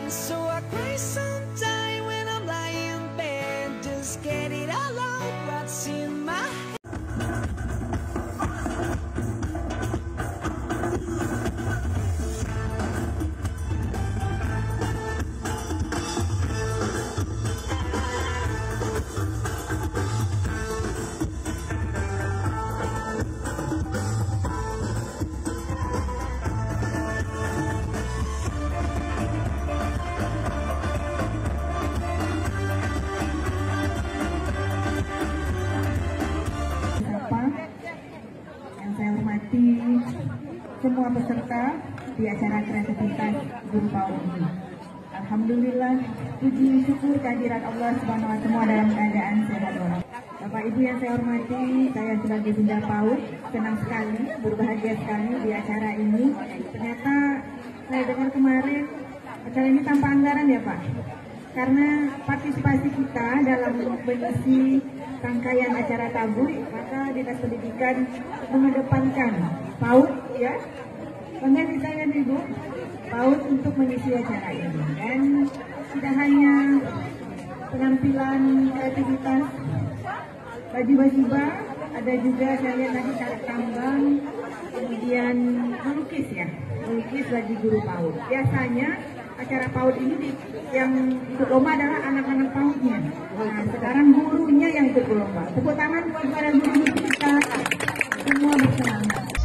So I cry sometime when I'm lying in bed. Just get it all out, what's in my head. Yang saya hormati semua peserta di acara kreativitas Guru PAUD ini. Alhamdulillah, puji syukur kehadirat Allah Subhanahu wa Ta'ala dalam keadaan sehat walafiat. Bapak Ibu yang saya hormati, saya sebagai Bunda PAUD senang sekali, berbahagia sekali di acara ini. Ternyata saya dengar kemarin acara ini tanpa anggaran ya Pak. Karena partisipasi kita dalam mengisi rangkaian acara tabur, maka Dinas Pendidikan mengedepankan PAUD ya. Bangga saya Ibu, PAUD untuk mengisi acara ini. Dan tidak hanya penampilan kreativitas baju-baju, ada juga saya lihat tadi tarik tambang, kemudian melukis ya, melukis bagi guru PAUD. Biasanya acara PAUD ini yang ikut lomba adalah anak-anak PAUD-nya. Nah, sekarang gurunya yang ikut lomba. Tepuk tangan buat para guru kita semua bersama.